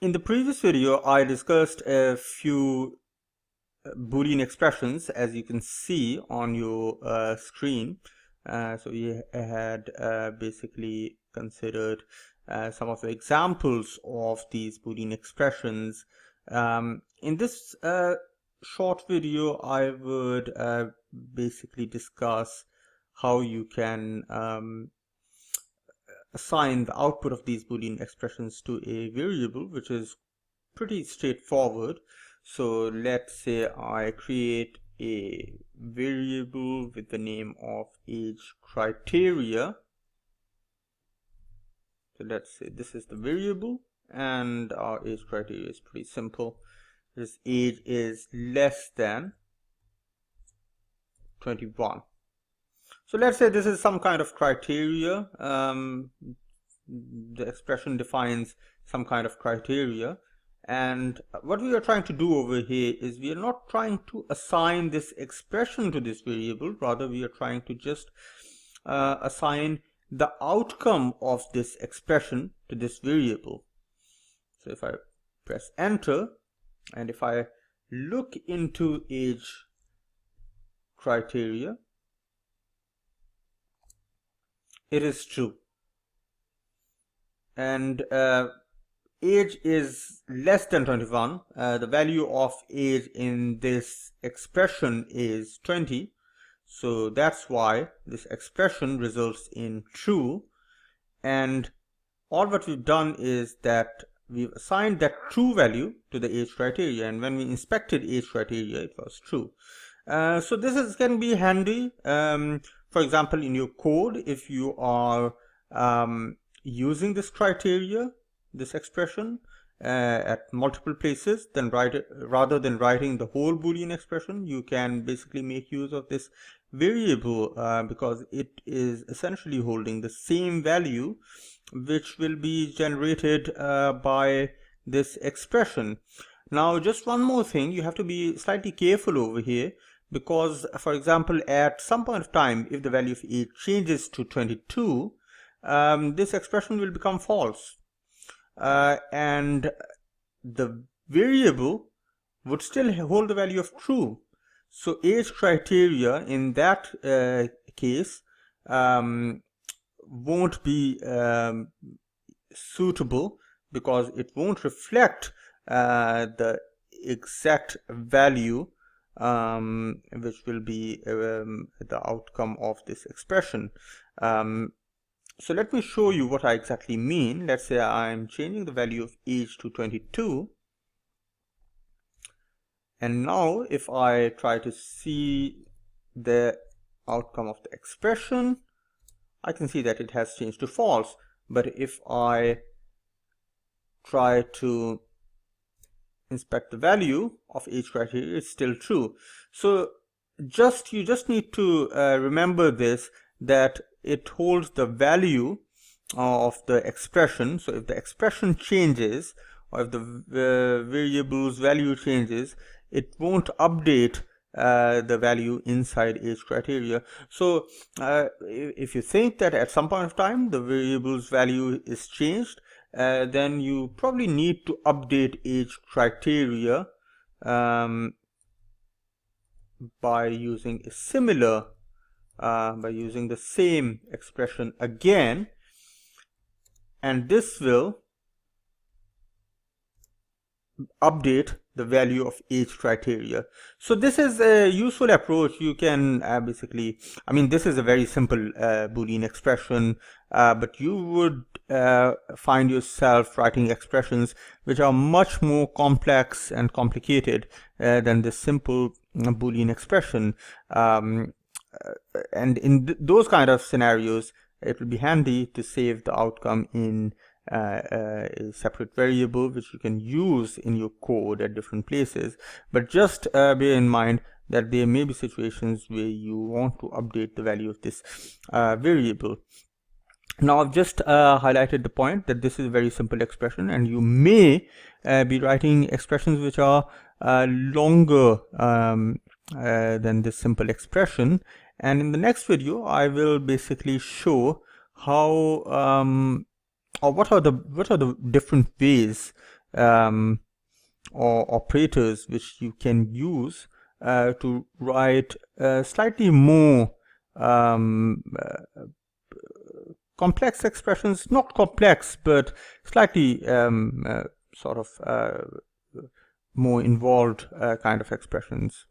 In the previous video, I discussed a few Boolean expressions, as you can see on your screen. So we had basically considered some of the examples of these Boolean expressions. In this short video, I would basically discuss how you can assign the output of these Boolean expressions to a variable, which is pretty straightforward. So let's say I create a variable with the name of age criteria. So let's say this is the variable, and our age criteria is pretty simple. This age is less than 21. So let's say this is some kind of criteria. The expression defines some kind of criteria, and what we are trying to do over here is we are not trying to assign this expression to this variable. Rather, we are trying to just assign the outcome of this expression to this variable. So if I press enter, and if I look into age criteria, it is true, and age is less than 21. The value of age in this expression is 20, so that's why this expression results in true. And all what we've done is that we've assigned that true value to the age criteria, and when we inspected age criteria, it was true. So this can be handy. For example, in your code, if you are using this criteria, this expression at multiple places, then rather than writing the whole Boolean expression, you can basically make use of this variable because it is essentially holding the same value which will be generated by this expression. Now, just one more thing, you have to be slightly careful over here, because, for example, at some point of time, if the value of age changes to 22, this expression will become false, and the variable would still hold the value of true. So age criteria in that case won't be suitable, because it won't reflect the exact value which will be the outcome of this expression. So let me show you what I exactly mean. Let's say I'm changing the value of age to 22, and now if I try to see the outcome of the expression, I can see that it has changed to false. But if I try to inspect the value of age criteria, it's still true. So you just need to remember this, that it holds the value of the expression. So if the expression changes, or if the variable's value changes, it won't update the value inside age criteria. So if you think that at some point of time the variable's value is changed, then you probably need to update age criteria by using a similar by using the same expression again, and this will update the value of age criteria. So this is a useful approach. You can basically, I mean, this is a very simple Boolean expression, but you would find yourself writing expressions which are much more complex and complicated than this simple Boolean expression. And in those kind of scenarios, it will be handy to save the outcome in a separate variable which you can use in your code at different places. But just bear in mind that there may be situations where you want to update the value of this variable. Now, I've just highlighted the point that this is a very simple expression, and you may be writing expressions which are longer than this simple expression. And in the next video, I will basically show how or what are the different ways or operators which you can use to write slightly more complex expressions, not complex, but slightly sort of more involved kind of expressions.